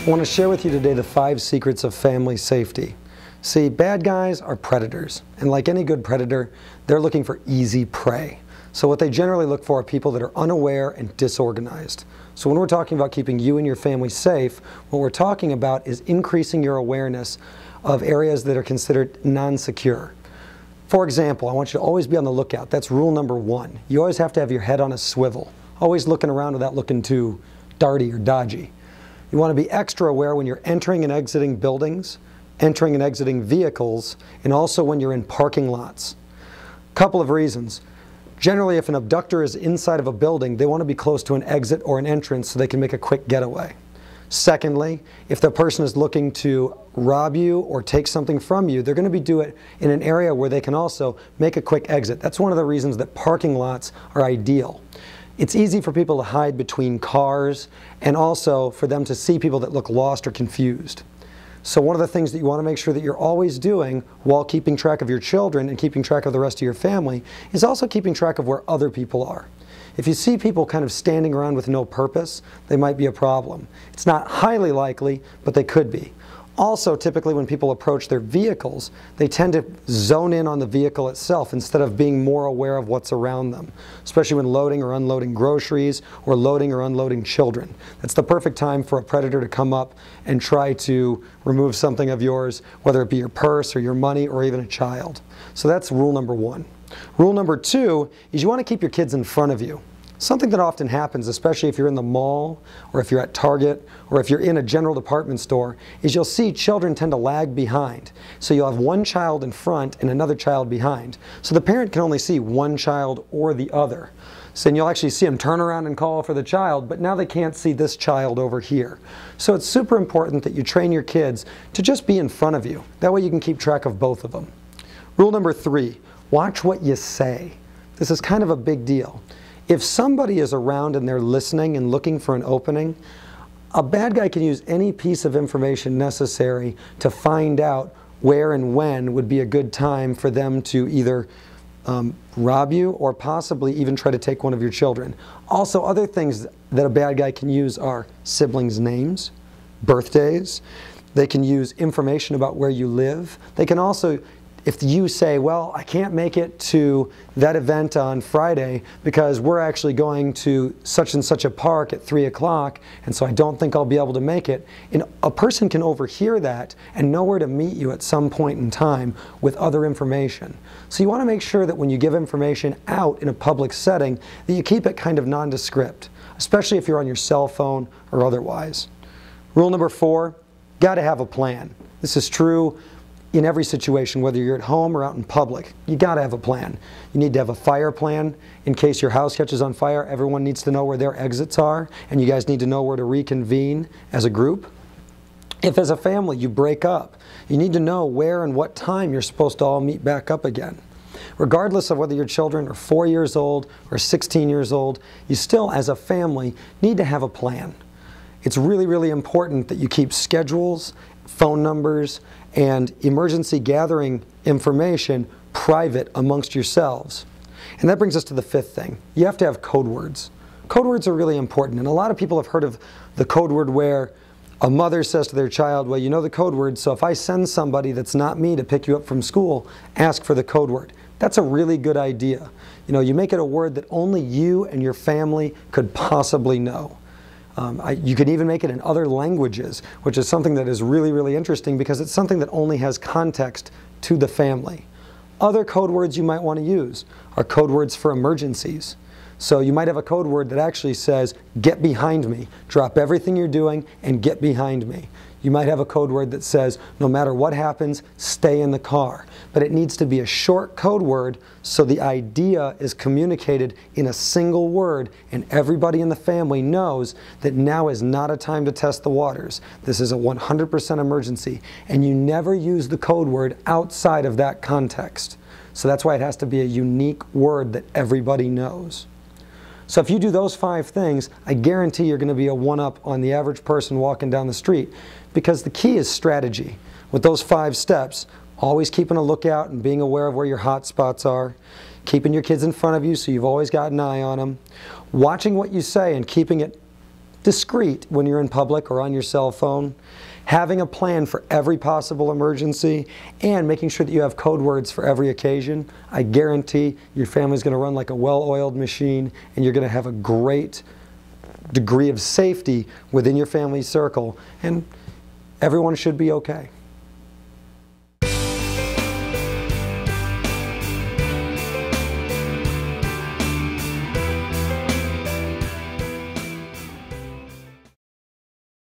I want to share with you today the 5 secrets of family safety. See, bad guys are predators, and like any good predator, they're looking for easy prey. So what they generally look for are people that are unaware and disorganized. So when we're talking about keeping you and your family safe, what we're talking about is increasing your awareness of areas that are considered non-secure. For example, I want you to always be on the lookout. That's rule number 1. You always have to have your head on a swivel, always looking around without looking too darty or dodgy. You want to be extra aware when you're entering and exiting buildings, entering and exiting vehicles, and also when you're in parking lots. Couple of reasons. Generally, if an abductor is inside of a building, they want to be close to an exit or an entrance so they can make a quick getaway. Secondly, if the person is looking to rob you or take something from you, they're going to do it in an area where they can also make a quick exit. That's one of the reasons that parking lots are ideal. It's easy for people to hide between cars and also for them to see people that look lost or confused. So one of the things that you want to make sure that you're always doing while keeping track of your children and keeping track of the rest of your family is also keeping track of where other people are. If you see people kind of standing around with no purpose, they might be a problem. It's not highly likely, but they could be. Also, typically when people approach their vehicles, they tend to zone in on the vehicle itself instead of being more aware of what's around them, especially when loading or unloading groceries or loading or unloading children. That's the perfect time for a predator to come up and try to remove something of yours, whether it be your purse or your money or even a child. So that's rule number 1. Rule number 2 is you want to keep your kids in front of you. Something that often happens, especially if you're in the mall or if you're at Target or if you're in a general department store, is you'll see children tend to lag behind. So you'll have one child in front and another child behind. So the parent can only see one child or the other. So then you'll actually see them turn around and call for the child, but now they can't see this child over here. So it's super important that you train your kids to just be in front of you. That way you can keep track of both of them. Rule number 3, watch what you say. This is kind of a big deal. If somebody is around and they're listening and looking for an opening, a bad guy can use any piece of information necessary to find out where and when would be a good time for them to either rob you or possibly even try to take one of your children. Also, other things that a bad guy can use are siblings' names, birthdays. They can use information about where you live. They can also, if you say, well, I can't make it to that event on Friday because we're actually going to such and such a park at 3 o'clock, and so I don't think I'll be able to make it. And a person can overhear that and know where to meet you at some point in time with other information. So you want to make sure that when you give information out in a public setting that you keep it kind of nondescript, especially if you're on your cell phone or otherwise. Rule number 4, got to have a plan. This is true in every situation, whether you're at home or out in public. You got to have a plan. You need to have a fire plan in case your house catches on fire. Everyone needs to know where their exits are, and you guys need to know where to reconvene as a group. If as a family you break up, you need to know where and what time you're supposed to all meet back up again. Regardless of whether your children are 4 years old or 16 years old, you still, as a family, need to have a plan. It's really, really important that you keep schedules, phone numbers, and emergency gathering information private amongst yourselves. And that brings us to the 5th thing. You have to have code words. Code words are really important, and a lot of people have heard of the code word where a mother says to their child, well, you know the code word, so if I send somebody that's not me to pick you up from school, ask for the code word. That's a really good idea. You know, you make it a word that only you and your family could possibly know. You could even make it in other languages, which is something that is really, really interesting because it's something that only has context to the family. Other code words you might want to use are code words for emergencies. So you might have a code word that actually says, get behind me, drop everything you're doing and get behind me. You might have a code word that says, no matter what happens, stay in the car. But it needs to be a short code word so the idea is communicated in a single word and everybody in the family knows that now is not a time to test the waters. This is a 100% emergency, and you never use the code word outside of that context. So that's why it has to be a unique word that everybody knows. So if you do those 5 things, I guarantee you're going to be a one-up on the average person walking down the street, because the key is strategy. With those 5 steps, always keeping a lookout and being aware of where your hot spots are, keeping your kids in front of you so you've always got an eye on them, watching what you say and keeping it discreet when you're in public or on your cell phone, having a plan for every possible emergency, and making sure that you have code words for every occasion, I guarantee your family's going to run like a well-oiled machine, and you're going to have a great degree of safety within your family circle, and everyone should be okay.